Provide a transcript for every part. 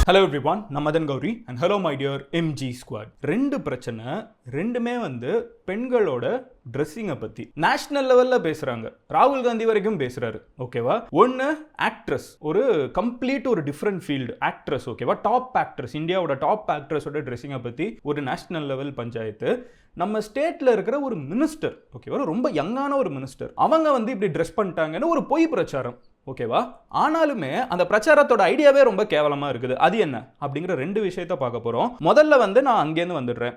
Hello everyone, நான் Madan Gowri and hello my dear MG squad. ரெண்டு பிரச்சனை, ரெண்டுமே பெண்களோட ட்ரெஸ்ஸிங்கை பற்றி நேஷனல் லெவலில் பேசுகிறாங்க. ராகுல் காந்தி வரைக்கும் பேசுகிறாரு, ஓகேவா. ஒன்று ஆக்ட்ரஸ், ஒரு கம்ப்ளீட் ஒரு டிஃப்ரெண்ட் ஃபீல்டு ஆக்ட்ரஸ், ஓகேவா. டாப் ஆக்ட்ரஸ், இந்தியாவோட டாப் ஆக்ட்ரஸோட ட்ரெஸ்ஸிங்கை பற்றி ஒரு நேஷனல் லெவல் பஞ்சாயத்து. நம்ம ஸ்டேட்டில் இருக்கிற ஒரு மினிஸ்டர், ஓகேவா, ரொம்ப யங்கான ஒரு மினிஸ்டர், அவங்க இப்படி ட்ரெஸ் பண்ணிட்டாங்கன்னு ஒரு பொய் பிரச்சாரம், ஓகேவா. ஆனாலுமே அந்த பிரச்சாரத்தோட ஐடியாவே ரொம்ப கேவலமா இருக்குது. அது என்ன அப்படிங்கிற ரெண்டு விஷயத்த பார்க்க போறோம். முதல்ல நான் அங்கேருந்து வந்துடுறேன்.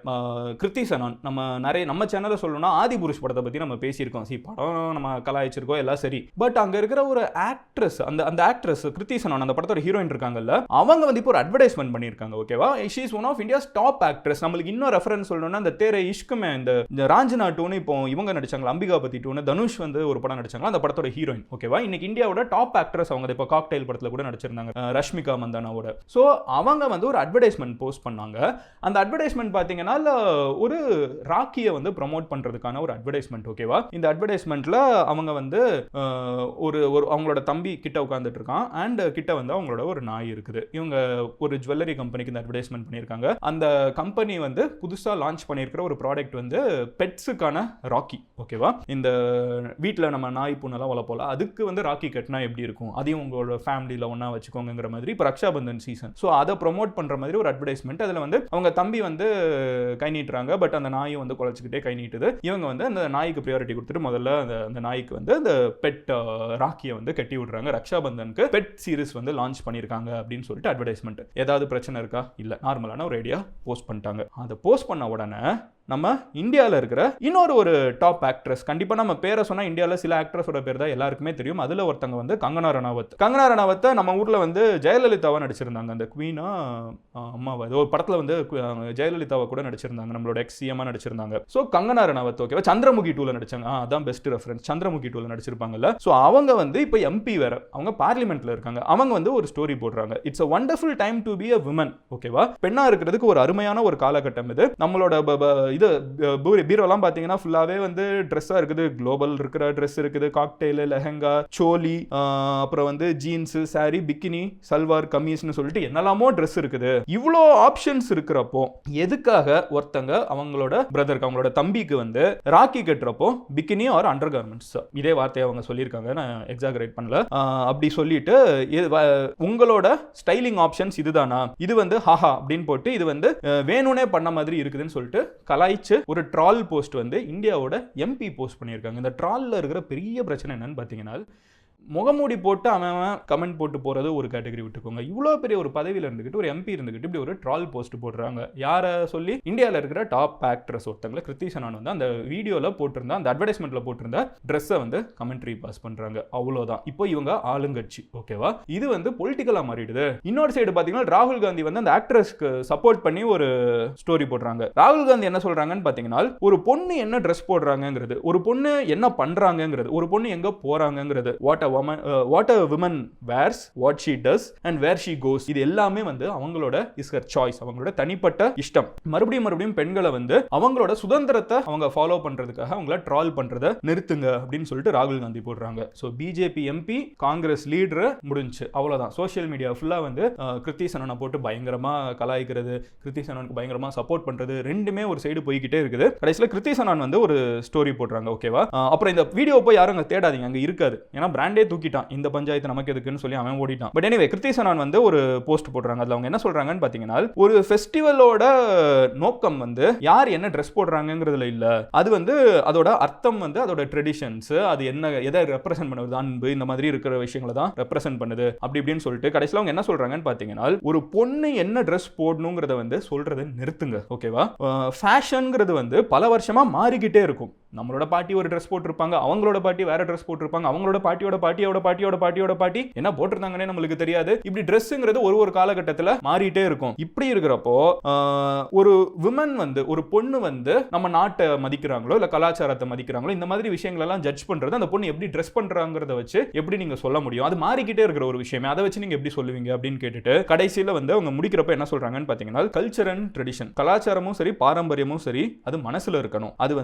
கிருத்தி சனான், நம்ம சேனல்ல சொல்லணும்னா ஆதிபுருஷ் படத்தை பத்தி நம்ம பேசியிருக்கோம். படம் நம்ம கலாய்ச்சிருக்கோம், எல்லாம் சரி. பட் அங்க இருக்கிற ஒரு ஆக்ட்ரஸ், அந்த ஆக்ட்ரஸ் கிருத்தி சனான், அந்த படத்தோட ஹீரோயின் இருக்காங்கல்ல, அவங்க இப்போ ஒரு அட்வர்டைஸ்மெண்ட் பண்ணியிருக்காங்க, ஓகேவா. She is one of India's top actress. நம்மளுக்கு இன்னும் ரெஃபரன்ஸ் சொல்லணும்னா இந்த தேரை இஷ்குமே, இந்த ராஞ்சனா டூன்னு இப்போ இவங்க நடிச்சாங்க, அம்பிகா பத்தி டூன்னு தனுஷ் ஒரு படம் நடிச்சாங்க, அந்த படத்தோட ஹீரோயின், ஓகேவா. இன்னைக்கு இந்தியாவோட டாப் ஆக்ட்ரஸ் அவங்க. இப்போ காக்டெயில் படத்துல கூட நடிச்சிருந்தாங்க, ரஷ்மிகா மந்தானாவோட. சோ அவங்க ஒரு அட்வர்டைஸ்மெண்ட் போஸ்ட் பண்ணாங்க. அந்த அட்வர்டைஸ்மெண்ட் பாத்தீங்கன்னா ஒரு ராக்கியை ப்ரோமோட் பண்றதுக்கான ஒரு அட்வர்டைஸ்மெண்ட், ஓகேவா. இந்த அட்வர்டைஸ்மெண்ட்ல அவங்க ஒரு அவங்களோட தம்பி கிட்ட உட்கார்ந்துட்டு இருக்கான், அண்ட் கிட்ட அவங்களோட ஒரு நாய் இருக்குது. இவங்க ஒரு ஜுவல்லரி கம்பெனிக்கு இந்த அட்வர்டைஸ்மெண்ட் பண்ணியிருக்காங்க. அந்த கம்பெனி புதுசா லான்ச் பண்ணியிருக்கிற ஒரு ப்ராடக்ட் பெட்ஸுக்கான ராக்கி, ஓகேவா. இந்த வீட்டில் நம்ம நாய் பூனெல்லாம் வளர்ப்போல, அதுக்கு ராக்கி கட்டினா எப்படி இருக்கும், அதையும் உங்களோட ஃபேமிலியில் ஒன்றா வச்சுக்கோங்கிற மாதிரி. இப்போ ரக்ஷாபந்தன் சீசன், ஸோ அதை ப்ரொமோட் பண்ணுற மாதிரி ஒரு அட்வர்டைஸ்மெண்ட். அதில் அவங்க தம்பி கை நீட்டுறாங்க, பட் அந்த நாயும் குலைச்சிக்கிட்டே கை நீட்டுது. இவங்க அந்த நாய்க்கு ப்ரியாரிட்டி கொடுத்துட்டு முதல்ல அந்த நாய்க்கு அந்த பெட் ராக்கியை கட்டி விடுறாங்க. ரக்ஷாபந்தனுக்கு பெட் சீரிஸ் லான்ச் பண்ணியிருக்காங்க அப்படின்னு சொல்லிட்டு அட்வர்டைஸ்மெண்ட். ஏதாவது பிரச்சனை இருக்கா? இல்லை, நார்மலான ஒரு ஐடியா போஸ்ட் பண்ணிட்டாங்க. அதை போஸ்ட் பண்ண உடனே நம்ம இந்தியாவில் இருக்கிற ஒரு டாப் ஆக்ட்ரஸ், கண்டிப்பாக நம்ம பேரை சொன்னால் இந்தியாவில் சில ஆக்ட்ரஸோட பேர் தான் எல்லாருக்குமே தெரியும். அதில் ஒருத்தங்க கங்கனா ரனாவத். கங்கனா ரனாவத்தை நம்ம ஊரில் ஜெயலலிதாவை நடிச்சிருந்தாங்க, அந்த குவீனா அம்மாவை. ஒரு படத்தில் ஜெயலலிதாவை கூட நடிச்சிருந்தாங்க, நம்மளோட எக்ஸ்-சிஎம்மாக நடிச்சிருந்தாங்க. ஸோ கங்கனா ரனாவத், ஓகேவா. சந்திரமுகி டூவில் நடிச்சாங்க, அதான் பெஸ்ட் ரெஃபரன்ஸ். சந்திரமுகி டூவில் நடிச்சிருப்பாங்கல்ல. ஸோ அவங்க இப்போ எம்பி வேற, அவங்க பார்லிமெண்ட்ல இருக்காங்க. அவங்க ஒரு ஸ்டோரி போடுறாங்க, it's a wonderful time to be a woman, ஓகேவா. பெண்ணா இருக்கிறதுக்கு ஒரு அருமையான ஒரு காலகட்டம் இது. நம்மளோட இது பீரோலாம் பாத்தீங்கன்னா ஃபுல்லாவே ட்ரெஸ்ஸா இருக்குது. குளோபல் இருக்கிற ட்ரெஸ் இருக்குது, காக்டெயில், லெஹங்கா, சோலி, அப்புறம் ஜீன்ஸ், சாரி, பிக்கினி, சல்வார், கமீஸ்னு சொல்லிட்டு என்னெல்லாமோ ட்ரெஸ் இருக்குது. இவ்வளோ ஆப்ஷன்ஸ் இருக்கிறப்போ எதுக்காக ஒருத்தங்க அவங்களோட பிரதருக்கு, அவங்களோட தம்பிக்கு ராக்கி கட்டுறப்போ பிக்கினி ஆர் அண்டர் கார்மெண்ட்ஸ், இதே வார்த்தையை அவங்க சொல்லியிருக்காங்க, நான் எக்ஸாகரேட் பண்ணல. அப்படி சொல்லிட்டு உங்களோட ஸ்டைலிங் ஆப்ஷன்ஸ் இதுதானா, இது ஹாஹா அப்படின்னு போட்டு இது வேணும்னே பண்ண மாதிரி இருக்குதுன்னு சொல்லிட்டு கலாய்ச்சு ஒரு ட்ரால் போஸ்ட் இந்தியாவோட எம்பி போஸ்ட் பண்ணியிருக்காங்க. இந்த ட்ரால்ல இருக்கிற பெரிய பிரச்சனை என்னன்னு பார்த்தீங்கன்னா, முகமூடி போட்டு அவன் கமெண்ட் போட்டு போறது ஒரு கேட்டகரி விட்டுக்கோங்க. இவ்வளோ பெரிய ஒரு பதவியில் இருந்துக்கிட்டு, ஒரு எம்பி இருந்துக்கிட்டு இப்படி ஒரு ட்ரால் போஸ்ட் போடுறாங்க. யாரை சொல்லி? இந்தியாவில் இருக்கிற டாப் ஆக்ட்ரஸ் ஒருத்தங்களை, கிருத்தி சனான் அந்த வீடியோவில் போட்டிருந்தா, அந்த அட்வர்டைஸ்மெண்ட்ல போட்டிருந்த ட்ரெஸ்ஸை கமெண்ட்ரி பாஸ் பண்றாங்க. அவ்வளோதான். இப்போ இவங்க ஆளுங்கட்சி, ஓகேவா. இது பொலிட்டிக்கலா மாறிடுது. இன்னொரு சைடு பார்த்தீங்கன்னா ராகுல் காந்தி அந்த ஆக்ட்ரஸ்க்கு சப்போர்ட் பண்ணி ஒரு ஸ்டோரி போடுறாங்க. ராகுல் காந்தி என்ன சொல்றாங்கன்னு பார்த்தீங்கன்னா, ஒரு பொண்ணு என்ன ட்ரெஸ் போடுறாங்கிறது, ஒரு பொண்ணு என்ன பண்றாங்கிறது, ஒரு பொண்ணு எங்க போறாங்கிறது, what a woman wears, what she does and where she goes, இது எல்லாமே அவங்களோட இஸ் ஹர் சாய்ஸ், அவங்களோட தனிப்பட்ட இஷ்டம். மறுபடியும் பெண்களை அவங்களோட சுதந்திரத்தை அவங்க ஃபாலோ பண்றதுக்காக அவங்கள ட்ரால் பண்றதை நிறுத்துங்க அப்படின்னு சொல்லிட்டு ராகுல் காந்தி போடுறாங்க. So BJP MP, Congress leader முடிஞ்சு அவ்வளவுதான். சோஷியல் மீடியா ஃபுல்லா கிருத்தி சனானை போட்டு பயங்கரமா கலாய்க்கிறது, கிருத்தி சனானுக்கு பயங்கரமா சப்போர்ட் பண்றது, ரெண்டுமே ஒரு சைடு போய்கிட்டே இருக்குது. கடைசியில் கிருத்தி சனான் ஒரு ஸ்டோரி போடுறாங்க, ஓகேவா. அப்புறம் இந்த வீடியோ போய் யாரும் அங்க தேடாதீங்க, அங்க இருக்காது. ஏன்னா பிராண்டே தூக்கிட்டான், இந்த பஞ்சாயத்து நமக்கு எதுக்குன்னு சொல்லி அவன் ஓடிட்டான். பட் எனிவே கிருத்தி சனான் ஒரு போஸ்ட் போடுறாங்க. அதுல அவங்க என்ன சொல்றாங்கன்னு பாத்தீங்கன்னா, ஒரு ஃபெஸ்டிவலோட நோக்கம் யார் என்ன ட்ரெஸ் போடுறாங்கிறதுல இல்ல, அது அதோட அர்த்தம், அதோட ட்ரெடிஷன்ஸ், அது என்ன எதை ரெப்ரசென்ட் பண்ணுது, அன்பு, இந்த மாதிரி இருக்கிற விஷயங்களை தான் ரெப்ரசென்ட் பண்ணுது அப்படி இப்படின்னு சொல்லிட்டு கடைசியில் அவங்க என்ன சொல்றாங்கன்னு பாத்தீங்கன்னா, ஒரு பொண்ணு என்ன ட்ரெஸ் போடணுங்கிறத சொல்றதை நிறுத்துங்க, ஓகேவா. ஃபேஷன்ங்கிறது பல வருஷமா மாறிக்கிட்டே இருக்கும். நம்மளோட பாட்டி ஒரு ட்ரெஸ் போட்டிருப்பாங்க, அவங்களோட பாட்டி வேற ட்ரெஸ் போட்டிருப்பாங்க, அவங்களோட பாட்டியோட பாட்டி என்ன போட்டிருந்தாங்கன்னே நம்மளுக்கு தெரியாது. இப்படி ட்ரெஸ்ங்கிறது ஒரு காலகட்டத்தில் மாறிட்டே இருக்கும். இப்படி இருக்கிறப்போ ஒரு விமன் ஒரு பொண்ணு நம்ம நாட்டை மதிக்கிறாங்களோ இல்ல கலாச்சாரத்தை மதிக்கிறாங்களோ, இந்த மாதிரி விஷயங்கள் எல்லாம் ஜட்ஜ் பண்றது அந்த பொண்ணு எப்படி ட்ரெஸ் பண்றாங்கிறத வச்சு எப்படி நீங்க சொல்ல முடியும்? அது மாறிக்கிட்டே இருக்கிற ஒரு விஷயமே, அதை வச்சு நீங்க எப்படி சொல்லுவீங்க அப்படின்னு கேட்டுட்டு கடைசியில் அவங்க முடிக்கிறப்ப என்ன சொல்றாங்கன்னு பாத்தீங்கன்னா, கல்ச்சர் அண்ட் ட்ரெடிஷன், கலாச்சாரமும் சரி பாரம்பரியமும் சரி அது மனசுல இருக்கணும். அது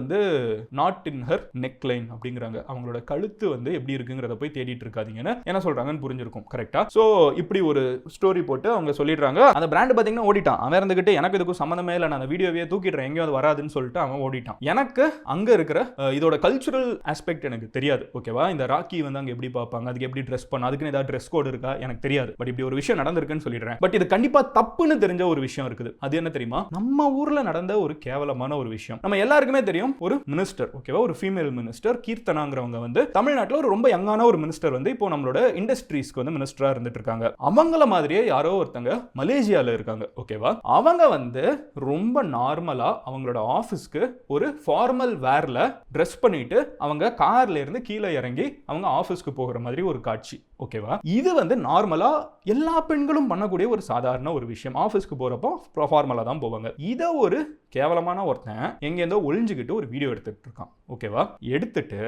not in her neck line அப்படிங்கிறாங்க. அவங்களோட கழுத்து வந்து எப்படி இருக்குங்கிறத போய் தேடிட்டு இருக்காதீங்கன்னு என்ன சொல்றாங்கன்னு புரிஞ்சிருக்கும். கரெக்டா? சோ இப்படி ஒரு ஸ்டோரி போட்டு அவங்க சொல்லிடுறாங்க. அந்த பிராண்ட் பாத்தீங்கன்னா ஓடிட்டான். அவன் இருந்துகிட்டு எனக்கு இதுக்கும் சம்மந்தமே இல்லை, நான் அந்த வீடியோவே தூக்கிடுறேன், எங்கேயும் அது வராதுன்னு சொல்லிட்டு அவன் ஓடிட்டான். எனக்கு அங்க இருக்கிற இதோட கல்ச்சுரல் ஆஸ்பெக்ட் எனக்கு தெரியாது. ஓகேவா? இந்த ராக்கி வந்து அங்க எப்படி பார்ப்பாங்க, அதுக்கு எப்படி ட்ரெஸ் பண்ண, அதுக்குன்னு ஏதாவது ட்ரெஸ் கோட் இருக்கா எனக்கு தெரியாது. பட் இப்படி ஒரு விஷயம் நடந்திருக்குன்னு சொல்லிடுறேன். பட் இது கண்டிப்பா தப்புன்னு தெரிஞ்ச ஒரு விஷயம் இருக்குது. அது என்ன தெரியுமா? நம்ம ஊர்ல நடந்த ஒரு கேவலமான ஒரு விஷயம். நம்ம எல்லாருக்குமே தெரியும், ஒரு மினிஸ்டர், ஓகேவா, ஒரு ஃபீமேல் மினிஸ்டர் கீர்த்தனாங்கிறவங்க வந்து தமிழ்நாட்டில் ஒரு ரொம்ப யங்கான ஒரு மினிஸ்டர் வந்து இப்போ நம்மளோட இண்டஸ்ட்ரீஸ்க்கு வந்து மினிஸ்டரா இருந்துட்டு இருக்காங்க. அவங்கள மாதிரியே யாரோ ஒருத்தங்க மலேசியால இருக்காங்க. ஓகேவா? அவங்க வந்து ரொம்ப நார்மலா அவங்களோட ஆபீஸ்க்கு ஒரு ஃபார்மல் வேர்ல ட்ரெஸ் பண்ணிட்டு அவங்க கார்ல இருந்து கீழே இறங்கி அவங்க ஆபீஸ்க்கு போகிற மாதிரி ஒரு காட்சி. ஓகேவா? இது வந்து நார்மலா எல்லா பெண்களும் பண்ணக்கூடிய ஒரு சாதாரண ஒரு விஷயம். ஆபீஸ்க்கு போறப்போ ஃபார்மலா தான் போவாங்க. இத ஒரு கேவலமான ஒருத்தன் எங்கேருந்தோ ஒளிஞ்சுக்கிட்டு ஒரு வீடியோ எடுத்துட்டு இருக்கான். ஓகேவா? எடுத்துட்டு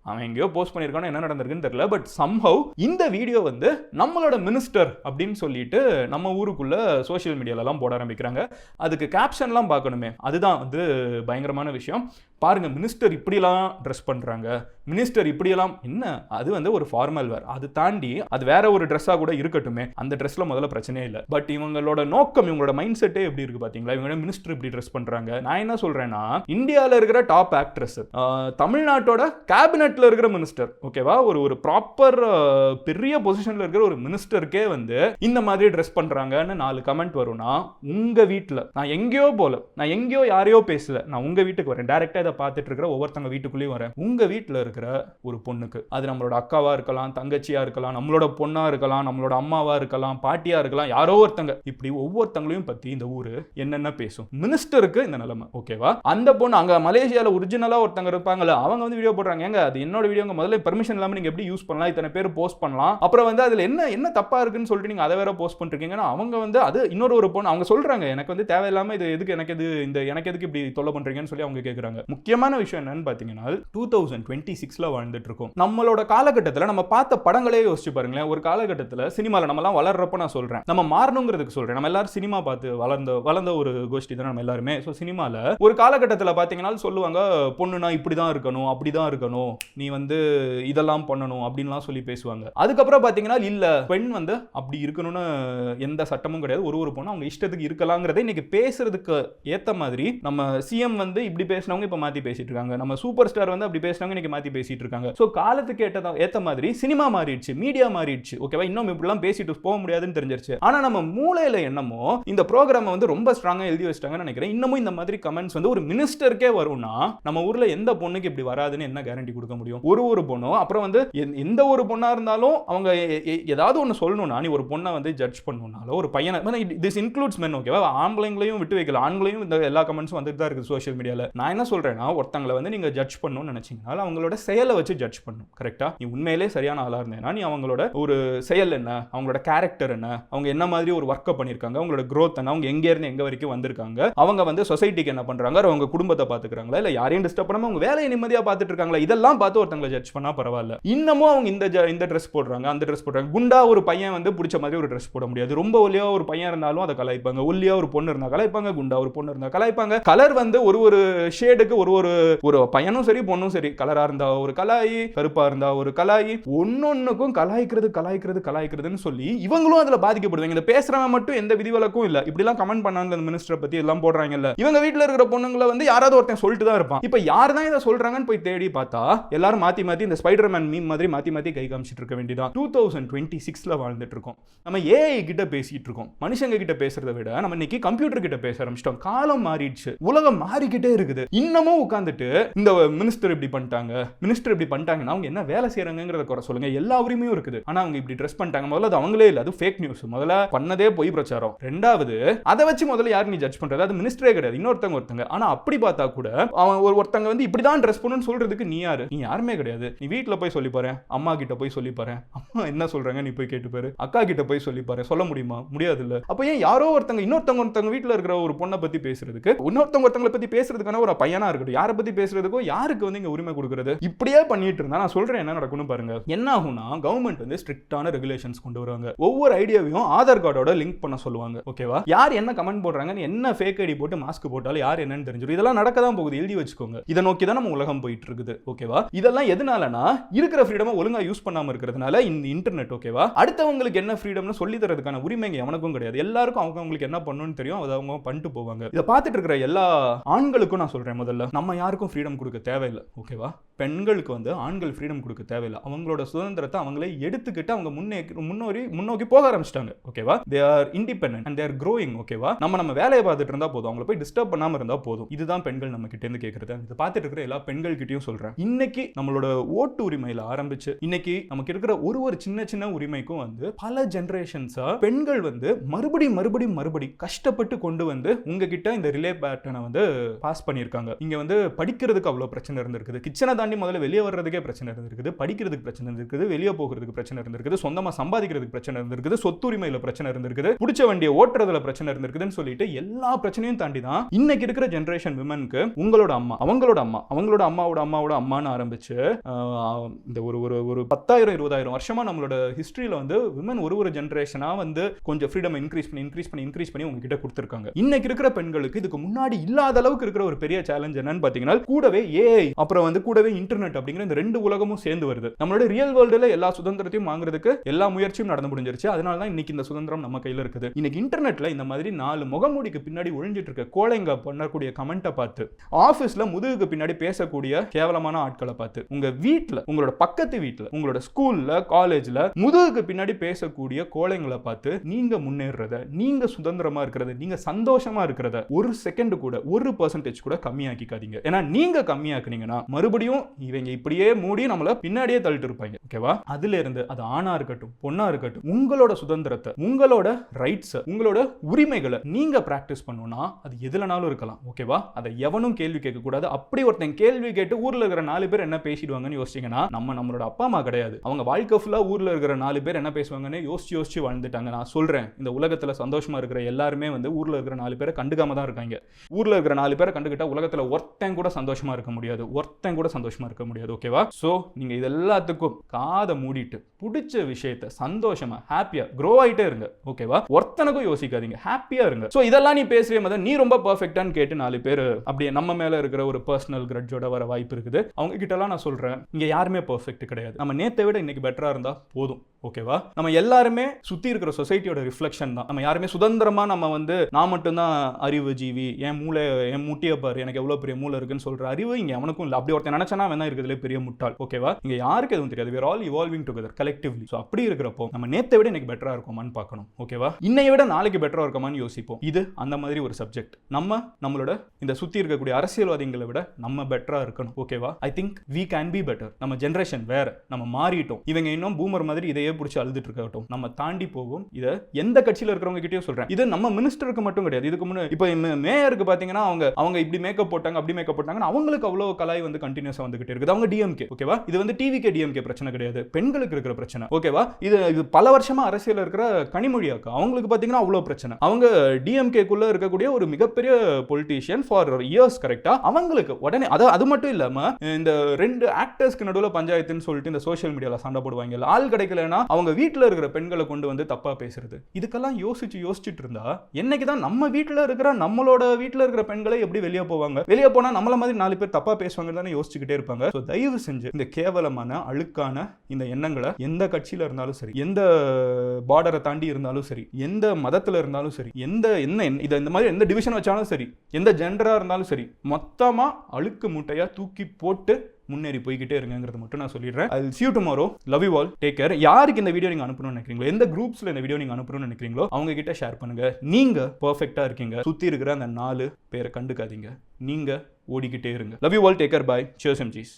அவன் எங்கேயோ போஸ்ட் பண்ணியிருக்கானோ என்ன நடந்திருக்குன்னு தெரியல. பட் சம்ஹவ் இந்த வீடியோ வந்து நம்மளோட மினிஸ்டர் அப்படின்னு சொல்லிட்டு நம்ம ஊருக்குள்ள சோஷியல் மீடியாலலாம் போட ஆரம்பிக்கிறாங்க. அதுக்கு கேப்ஷன்லாம் பார்க்கணுமே, அதுதான் வந்து பயங்கரமான விஷயம். பாருங்க, மினிஸ்டர் இப்படிலாம் ட்ரெஸ் பண்றாங்க, மினிஸ்டர் இப்படியெல்லாம். என்ன, அது வந்து ஒரு ஃபார்மல் வேர். அது தாண்டி அது வேற ஒரு ட்ரெஸ்ஸா கூட இருக்கட்டுமே, அந்த ட்ரெஸ்ல முதல்ல பிரச்சனையே இல்லை. பட் இவங்களோட நோக்கம், இவங்களோட மைண்ட் செட்டே எப்படி இருக்கு பாத்தீங்களா? இவங்க மினிஸ்டர் இப்படி ட்ரெஸ் பண்றாங்க. நான் என்ன சொல்றேன்னா, இந்தியாவில் இருக்கிற டாப் ஆக்ட்ரஸ், தமிழ்நாட்டோட கேபினெட்ல இருக்கிற மினிஸ்டர், ஓகேவா, ஒரு ப்ராப்பர் பெரிய பொசிஷன்ல இருக்கிற ஒரு மினிஸ்டருக்கே வந்து இந்த மாதிரி ட்ரெஸ் பண்றாங்கன்னு 4 கமெண்ட் வரும்னா, உங்க வீட்டுல நான் எங்கேயோ போல, நான் எங்கேயோ யாரையோ பேசல, நான் உங்க வீட்டுக்கு வரேன், டைரக்டா இதை பார்த்துட்டு இருக்கிற ஒவ்வொருத்தங்க வீட்டுக்குள்ளேயும் வரேன். உங்க வீட்டுல இருக்கிற ஒரு பொண்ணுக்கு, அது நம்மளோட அக்காவா இருக்கலாம், தங்கச்சியா இருக்கலாம், நம்மளோட பொண்ணா இருக்கலாம், நம்மளோட அம்மாவா இருக்கலாம், பாட்டியா இருக்கலாம், யாரோ ஒருத்தங்க, இப்படி ஒவ்வொருத்தங்களையும் பத்தி இந்த ஊரு என்னென்ன பேசும். மினிஸ்டருக்கு இந்த நிலைமை. ஓகேவா? அந்த பொண்ணு அங்க மலேசியால ஒரிஜினலா ஒருத்தங்க இருப்பாங்கல்ல, அவங்க வந்து வீடியோ போடுறாங்க. ஏங்க, அது என்னோட வீடியோங்க, முதல்ல பெர்மிஷன் இல்லாம நீங்க எப்படி யூஸ் பண்ணலாம், இத்தனை பேர் போஸ்ட் பண்ணலாம், அப்புறம் வந்து அதுல என்ன தப்பா இருக்குன்னு சொல்லிட்டு நீங்க அதை வேற போஸ்ட் பண்றீங்கன்னா, அவங்க வந்து அது இன்னொரு ஒரு பொண்ணு அவங்க சொல்றாங்க, எனக்கு வந்து தேவையில்லாம இது எதுக்கு, எனக்கு எதுக்கு இப்படி தொல்லை பண்றீங்கன்னு சொல்லி அவங்க கேக்குறாங்க. முக்கியமான விஷயம் என்னன்னு பாத்தீங்கன்னா, 2026ல வாழ்ந்துட்டு இருக்கோம். நம்மளோட காலகட்டத்தில் நம்ம பார்த்த படங்களே யோசிச்சு பாருங்களேன். ஒரு காலகட்டத்தில் சினிமாவில் நம்மலாம் வளர்றப்ப நான் சொல்றேன், நம்ம மாறணுங்கிறதுக்கு சொல்றேன். நம்ம எல்லாரும் சினிமா பார்த்து வளர்ந்த ஒரு கோஷ்டி தான் நம்ம எல்லாருமே. ஸோ சினிமாவில் ஒரு காலகட்டத்தில் பார்த்தீங்கன்னா சொல்லுவாங்க, பொண்ணுனா இப்படிதான் இருக்கணும், அப்படிதான் இருக்கணும், நீ வந்து இதெல்லாம் பண்ணணும் அப்படின்லாம் சொல்லி பேசுவாங்க. அதுக்கப்புறம் பார்த்தீங்கன்னா இல்ல, பெண் வந்து அப்படி இருக்கணும்னு எந்த சட்டமும் கிடையாது, ஒரு பொண்ணு அவங்க இஷ்டத்துக்கு இருக்கலாங்கிறத இன்னைக்கு பேசுறதுக்கு ஏத்த மாதிரி நம்ம சிஎம் வந்து இப்படி பேசினவங்க இப்ப மாத்தி பேசிட்டு இருக்காங்க, நம்ம சூப்பர் ஸ்டார் வந்து அப்படி பேசினவங்க இன்னைக்கு மாத்தி பேசிட்டு இருக்காங்க. சோ காலத்துக்கு ஏத்த மாதிரி சினிமா மாறிடுச்சு, மீடியா மாறிடுச்சு. ஓகேவா? இன்னும் இப்படிலாம் பேசிட்டு போக முடியாதுன்னு தெரிஞ்சிருச்சு. ஆனா நம்ம மூளையில என்னமோ இந்த ப்ரோக்ராம் வந்து ரொம்ப ஸ்ட்ராங்கா எழுதி வச்சிட்டாங்கன்னு நினைக்கிறேன். இன்னமும் இந்த மாதிரி கமெண்ட்ஸ் வந்து ஒரு மினிஸ்டருக்கே வரும்னா, நம்ம ஊர்ல எந்த பொண்ணுக்கு இப்படி வராதுன்னு என்ன கேரண்டி கொடுக்க முடியும்? ஒரு பொண்ணும் அப்புறம் வந்து எந்த ஒரு பொண்ணா இருந்தாலும் அவங்க ஏதாவது ஒன்று சொல்லணும்னா, நீ ஒரு பொண்ணை வந்து ஜட்ஜ் பண்ணணும்னாலும் ஒரு பையனை, திஸ் இன்க்ளூட்ஸ் மென், ஓகேவா, ஆம்பளைங்களையும் விட்டு வைக்கல, ஆண்களையும் இந்த எல்லா கமெண்ட்ஸும் வந்துட்டு தான் இருக்குது சோஷியல் மீடியால. நான் என்ன சொல்றேன்னா, ஒருத்தங்களை வந்து நீங்க ஜட்ஜ் பண்ணணும்னு நினைச்சீங்கன்னா அவங்களோட செயலை வச்சு ஜட்ஜ் பண்ணணும். கரெக்டா? நீ உண்மையிலே சரியான ஆளா இருந்தேன்னா நீ அவங்களோட ஒரு செயல் என்ன, அவங்களோட கேரக்டர் என்ன, அவங்க என்ன மாதிரி ஒரு ஒர்க்கை பண்ணிருக்காங்க, அவங்களோட growth என்ன, அவங்க எங்க இருந்து எங்க வரைக்கும் வந்திருக்காங்க, அவங்க வந்து சொசைட்டிக்கு என்ன பண்றாங்க, அவங்க குடும்பத்தை பாத்துக்கிறாங்களா, இல்ல யாரையும் டிஸ்டர்ப் பண்ணாம அவங்க வேலையை நிம்மதியா பார்த்துட்டு இருக்காங்களா, இதெல்லாம் பார்த்து ஒருத்தங்களை ஜட்ஜ் பண்ணா பரவாயில்ல. இன்னமும் அவங்க இந்த ட்ரெஸ் போடுறாங்க, அந்த ட்ரெஸ் போடுறாங்க. குண்டா ஒரு பையன் வந்து பிடிச்ச மாதிரி ஒரு ட்ரெஸ் போட முடியாது. ரொம்ப ஒல்லியா ஒரு பையன் இருந்தாலும் அதை கலாய்ப்பாங்க, ஒல்லியா ஒரு பொண்ணு இருந்தா கலாய்ப்பாங்க, குண்டா ஒரு பொண்ணு இருந்தா கலாய்ப்பாங்க. கலர் வந்து ஒரு ஷேடுக்கு ஒரு பையனும் சரி பொண்ணும் சரி, கலரா இருந்தா ஒரு கலாயி, கருப்பா இருந்தா ஒரு கலாயி, ஒன்னொன்னுக்கும் கலாய்க்கிறதுன்னு சொல்லி இவங்களும் அதுல பாதிக்கப்படுவாங்க. இந்த பேசுறவன் மட்டும் எந்த விதிவிலக்கும் இல்ல. இப்படி எல்லாம் கமெண்ட் பண்ணாங்க அந்த மினிஸ்டரை பத்தி எல்லாம் போடுறாங்கல்ல, இவங்க வீட்டுல இருக்கிற பொண்ணுங்களை வந்து யாராவது ஒருத்தன் சொல்லிட்டு தான் இருப்பான். இப்ப யார் தான் இதை சொல்றாங்கன்னு போய் தேடி பார்த்தா எல்லாரும் மாத்தி இந்த ஸ்பைடர்மேன் மீம் மாதிரி மாத்தி கை காமிச்சிட்டு இருக்க வேண்டியதான். 2026ல வாழ்ந்துட்டு இருக்கோம். நம்ம ஏஐ கிட்ட பேசிட்டு இருக்கோம். மனுஷங்க கிட்ட பேசுறதை விட நம்ம இன்னைக்கு கம்ப்யூட்டர் கிட்ட பேச ஆரம்பிச்சிட்டோம். காலம் மாறிடுச்சு, உலகம் மாறிக்கிட்டே இருக்குது. இன்னமும் உட்கார்ந்துட்டு இந்த மினிஸ்டர் இப்படி பண்ணிட்டாங்கன்னா அவங்க என்ன வேலை செய்யறாங்கிறத குறை சொல்லுங்க. எல்லா உரிமையும் இருக்குது. ஆனா அவங்க இப்படி ட்ரெஸ் பண்ணிட்டாங்க, முதல்ல அது அவங்களே இல்ல, அது ஃபேக் நியூஸ். முதல்ல பண்ணதே பொய் பிரச்சாரம். ரெண்டாவது அதை வச்சு முதல்ல யாரு நீ ஜட்ஜ் பண்றது? அது மினிஸ்டரே கிடையாது, இன்னொருத்தங்க. ஆனா அப்படி பார்த்தா கூட அவன் ஒருத்தங்க வந்து இப்படிதான் ட்ரெஸ் பண்ணணும்னு சொல்றதுக்கு நீ யாரு? நீ யாருமே கிடையாது. நீ வீட்டுல போய் சொல்லி பாரு, அம்மா கிட்ட போய் சொல்லி பாரு, அம்மா என்ன சொல்றாங்க நீ போய் கேட்டு பாரு, அக்கா கிட்ட போய் சொல்லி பாரு, சொல்ல முடியுமா? முடியாது இல்ல. அப்ப ஏன் யாரோ ஒருத்தங்க இன்னொருத்தவங்க வீட்டுல இருக்கிற ஒரு பொண்ணை பத்தி பேசுறதுக்கு, இன்னொருத்தவங்களை பத்தி பேசுறதுக்கான ஒரு பையனா இருக்கட்டும், இருக்கட்டும், யாரை பத்தி பேசுறதுக்கும் யாருக்கு வந்து இங்க உரிமை கொடுக்கறது, இப்படியே பண்ணிட்டு இருந்தா நான் சொல்றேன் என்ன நடக்கும்னு பாருங்க. என்ன ஆகும்னா கவர்மெண்ட் வந்து ஸ்ட்ரிக்டான ரெகுலேஷன்ஸ் கொண்டு வருவாங்க. ஒவ்வொரு ஐடியாவையும் ஆதார் கார்டோட லிங்க் பண்ண சொல்லுவாங்க. ஓகேவா? யார் என்ன கமெண்ட் போடுறாங்க, என்ன ஃபேக் ஐடி போட்டு மாஸ்க் போட்டாலும் யார் என்னன்னு தெரிஞ்சிடும். இதெல்லாம் நடக்க தான் போகுது, எழுதி வச்சுக்கோங்க. இதை நோக்கி தான் நம்ம உலகம் போயிட்டு இருக்குது. ஓகேவா? இதெல்லாம் எதனாலனா இருக்கிற ஃப்ரீடமை ஒழுங்கா யூஸ் பண்ணாம இருக்கிறதுனால இந்த இன்டர்நெட். ஓகேவா? அடுத்தவங்களுக்கு என்ன ஃப்ரீடம்னு சொல்லி தரதுக்கான உரிமை எவனுக்கும் கிடையாது. எல்லாருக்கும் அவங்களுக்கு என்ன பண்ணணும்னு தெரியும், அதை அவங்க பண்ணிட்டு போவாங்க. இதை பார்த்துட்டு இருக்கிற எல்லா ஆண்களுக்கும் நான் சொல்றேன், முதல்ல நம்ம யாருக்கும் ஃப்ரீடம் கொடுக்க தேவையில்லை. ஓகேவா? பெண்களுக்கு வந்து ஆண்கள் ஃப்ரீடம் கொடுக்க தேவையில்லை. அவங்களோட சுதந்திரத்தை அவங்களே எடுத்துக்கிட்டு அவங்க முன்னோக்கி போக ஆரம்பிச்சிட்டாங்க. ஓகேவா? They are independent and they are growing. ஓகேவா? நம்ம வேலையை பார்த்துட்டு இருந்தா போதும், அவங்களை போய் டிஸ்டர்ப் பண்ணாம இருந்தா போதும். இதுதான் பெண்கள் நம்ம கிட்ட இருந்து கேட்கறது. இதை பார்த்துட்டு இருக்கிற எல்லா பெண்கள் கிட்டயும் சொல்றேன், இன்னைக்கு நம்மளோட ஓட்டு உரிமையில ஆரம்பிச்சு இன்னைக்கு நமக்கு இருக்கிற ஒரு சின்ன சின்ன உரிமைக்கும் வந்து பல ஜெனரேஷன்ஸா பெண்கள் வந்து மறுபடி கஷ்டப்பட்டு கொண்டு வந்து உங்ககிட்ட இந்த ரிலே பேட்டனை வந்து பாஸ் பண்ணியிருக்காங்க. இங்க வந்து படிக்கிறதுக்கு அவ்வளவு பிரச்சனை இருந்திருக்குது, கிச்சனை தாண்டி முதல்ல வெளியே வர்றதுக்கே பிரச்சனை இருந்திருக்குது, படிக்கிறதுக்கு பிரச்சனை இருந்திருக்குது, வெளியே போகிறதுக்கு பிரச்சனை இருந்திருக்குது, சொந்தமா சம்பாதிக்கிறதுக்கு பிரச்சனை இருந்திருக்குது, சொத்துரிமையில பிரச்சனை இருந்திருக்குது, பிடிச்ச வண்டியை ஓட்டுறதுல பிரச்சனை இருந்திருக்குதுன்னு சொல்லிட்டு எல்லா பிரச்சனையும் தாண்டி தான் இன்னைக்கு இருக்கிற ஜெனரேஷன் விமனுக்கு உங்களோட அம்மா, அவங்களோட அம்மாவோட அம்மான்னு ஆரம்பிச்சு இந்த ஒரு 10,000 20,000 வருஷமா நம்மளோட ஹிஸ்டரியில வந்து விமன் ஒரு ஜெனரேஷனா வந்து கொஞ்சம் ஃப்ரீடம் இன்க்ரீஸ் பண்ணி உங்ககிட்ட கொடுத்துருக்காங்க. இன்னைக்கு இருக்கிற பெண்களுக்கு இதுக்கு முன்னாடி இல்லாத அளவுக்கு இருக்கிற ஒரு பெரிய சேலஞ்ச் என்னன்னு பாத்தீங்கன்னா கூடவே ஏஐ, அப்புறம் வந்து கூடவே இன்டர்நெட் அப்படிங்கிற இந்த ரெண்டு உலகமும் சேர்ந்து வருது. நம்மளோட ரியல் வேர்ல்டுல எல்லா சுதந்திரத்தையும் வாங்குறதுக்கு எல்லா முயற்சியும் நடந்து முடிஞ்சிருச்சு. அதனால தான் இன்னைக்கு இந்த சுதந்திரம் நம்ம கையில இருக்குது. இன்னைக்கு இன்டர்நெட்ல இந்த மாதிரி 4 முகமூடிக்கு பின்னாடி ஒளிஞ்சிட்டு இருக்க கோழைங்க பண்ணக்கூடிய கமெண்ட்டை பார்த்து, ஆபீஸ்ல முதுகுக்கு பின்னாடி பேசக்கூடிய கேவலமான ஆட்களை பார்த்து, உங்க வீட்டுல, உங்களோட பக்கத்து வீட்டுல, உங்களோட ஸ்கூல்ல, காலேஜ்ல முதுகுக்கு பின்னாடி பேசக்கூடிய கோழைங்களை பார்த்து நீங்க முன்னேறத, நீங்க சுதந்திரமா இருக்கிறத, நீங்க சந்தோஷமா இருக்கிறத ஒரு செகண்ட் கூட 1% கூட கம்மியாக்கிக்காதீங்க. ஏன்னா நீங்க கம்மியாக்குனீங்கன்னா மறுபடியும் இவங்க இப்படியே மூடி நம்மள பின்னாடியே தள்ளிட்டு இருப்பாங்க. ஓகேவா? அதுல இருந்து அது ஆணா இருக்கட்டும் பொண்ணா இருக்கட்டும், உங்களோட சுதந்திரத்தை, உங்களோட ரைட்ஸ், உங்களோட உரிமைகளை நீங்க பிராக்டிஸ் பண்ணணும்னா அது எதுலனாலும் இருக்கலாம். ஓகேவா? அதை எவனும் கேள்வி கேட்க கூடாது. அப்படி ஒருத்தன் கேள்வி கேட்டு ஊர்ல இருக்கிற 4 பேர் என்ன பேசிடுவாங்கன்னு யோசிச்சீங்கன்னா நம்மளோட அப்பா அம்மா கிடையாது. அவங்க வாழ்க்கை ஃபுல்லா ஊர்ல இருக்கிற 4 பேர் என்ன பேசுவாங்கன்னு யோசிச்சு வாழ்ந்துட்டாங்க. நான் சொல்றேன், இந்த உலகத்துல சந்தோஷமா இருக்கிற எல்லாருமே வந்து ஊர்ல இருக்கிற 4 பேரை கண்டுக்காம தான் இருக்காங்க. ஊர்ல இருக்கிற 4 பேரை கண்டுக்கிட்டா உலகத்துல ஒருத்தன் கூட சந்தோஷமா இருக்க முடியாது. ஓகேவா? சோ நீங்க இது எல்லாத்துக்கும் காதை மூடிட்டு பிடிச்ச விஷயத்தை சந்தோஷமா ஹாப்பியா க்ரோ ஆயிட்டே இருங்க. ஓகேவா? ஒருத்தனுக்கும் யோசிக்காதீங்க, ஹாப்பியா இருங்க. சோ இதெல்லாம் நீ பேசுற மாதிரி நீ ரொம்ப பெர்ஃபெக்ட்டான்னு கேட்டு 4 பேர் அப்படியே நம்ம மேல இருக்கிற ஒரு பர்சனல் கிரட்ஜோட வர வாய்ப்பு இருக்குது. அவங்க கிட்ட எல்லாம் நான் சொல்றேன், இங்க யாருமே பெர்ஃபெக்ட் கிடையாது. நம்ம நேத்தை விட இன்னைக்கு பெட்டரா இருந்தா போதும். ஓகேவா? நம்ம எல்லாருமே சுத்தி இருக்கிற சொசைட்டியோட ரிஃப்ளெக்ஷன் தான். நம்ம யாருமே சுதந்திரமா நம்ம வந்து நான் மட்டும்தான் அறிவு ஜீவி, என் மூளை, என் முட்டியை பாரு, எனக்கு எவ்வளவு பெரிய மூளை இருக்குன்னு சொல்ற அறிவு இங்க அவனுக்கும் இல்லை. அப்படி ஒருத்தன் நினைச்சனா வேணா இருக்கிறதுல பெரிய முட்டாள். ஓகேவா? இங்க யாருக்கு எதுவும் தெரியாது. we are all evolving together collectively. So அப்படி இருக்கிறப்போ நம்ம நேத்தை விட இன்னைக்கு பெட்டரா இருக்குமான்னு பார்க்கணும். ஓகேவா? இன்னைய விட நாளைக்கு பெட்டரா இருக்குமான்னு யோசிப்போம். இது அந்த மாதிரி ஒரு சப்ஜெக்ட். நம்மளோட இந்த சுத்தி இருக்கக்கூடிய அரசியல்வாதிகளை விட நம்ம பெட்டரா இருக்கணும். ஓகேவா? I think we can be better. நம்ம ஜெனரேஷன் வேற, நம்ம மாறிட்டோம். இவங்க இன்னும் பூமர் மாதிரி இதையே பிடிச்சி அழுதுட்டு இருக்கட்டும். நம்ம தாண்டி போவோம். இதை எந்த கட்சியில இருக்கிறவங்க கிட்டயும் சொல்றேன். இது நம்ம மினிஸ்டருக்கு மட்டும் கிடையாது. இதுக்கு முன்னாடி இப்போ மேயருக்கு பாத்தீங்கன்னா அவங்க இப்படி மேக்கப் போட்டாங்க, அப்படி மேக்கப் போட்டாங்க, அவங்களுக்கு அவ்வளவு கலாய் வந்து கண்டினியூஸா வந்துகிட்டே இருக்குது. அவங்க டிஎம்கே. ஓகேவா? இது வந்து டிவிகே டிஎம்கே பிரச்சனை கிடையாது, பெண்களுக்கு இருக்கிற பிரச்சனை. ஓகேவா? இது பல வருஷமா அரசியல் இருக்கிற கனிமொழி அக்கா, அவங்களுக்கு பாத்தீங்கன்னா அவ்வளவு பிரச்சனை. அவங்க டிஎம்கேக்குள்ள இருக்கக்கூடிய ஒரு மிகப்பெரிய பொலிட்டீஷியன் ஃபார் இயர்ஸ். கரெக்டா? அவங்களுக்கு உடனே அது மட்டும் இல்லாம இந்த 2 ஆக்டர்ஸ்க்கு நடுவுல பஞ்சாயத்துன்னு சொல்லிட்டு இந்த சோஷியல் மீடியால சண்டை போடுவாங்க. ஆள் கிடைக்கலன்னா அவங்க வீட்டுல இருக்கிற பெண்களை கொண்டு வந்து தப்பா பேசுறது. இதுக்கெல்லாம் யோசிச்சுட்டு இருந்தா என்னைக்குதான் நம்ம நம்மளோட வீட்டுல இருக்கிற பெண்களை எப்படி வெளியே போவாங்க? வெளியே போனா நம்மள மாதிரி 4 பேர் தப்பா பேசுவாங்க யோசிச்சுக்கிட்டே இருப்பாங்க. தயவு செஞ்சு இந்த கேவலமான அழுக்கான இந்த எண்ணங்களை எந்த கட்சியில இருந்தாலும் சரி, எந்த பார்டரை தாண்டி இருந்தாலும் சரி, எந்த மதத்துல இருந்தாலும் சரி, இந்த மாதிரி எந்த டிவிஷன் வச்சாலும் சரி, எந்த ஜெண்டரா இருந்தாலும் சரி, மொத்தமா அழுக்கு மூட்டையா தூக்கி போட்டு முன்னேறி போய்கிட்டே இருங்கிறது மட்டும் நான் சொல்லிடுறேன். I'll see you tomorrow. Love you all. Take care. யாருக்கு இந்த வீடியோ நீங்க அனுப்பணும்னு நினைக்கிறீங்களோ, எந்த குரூப்ஸ்ல இந்த வீடியோ நீங்க அனுப்பணும்னு நினைக்கிறீங்களோ அவங்க கிட்ட ஷேர் பண்ணுங்க. நீங்க பெர்ஃபெக்ட்டா இருக்கீங்க. சுத்தி இருக்கிற அந்த 4 பேரை கண்டுக்காதீங்க. நீங்க ஓடிக்கிட்டே இருங்க. Love you all. Take care. Bye. Cheers MGs.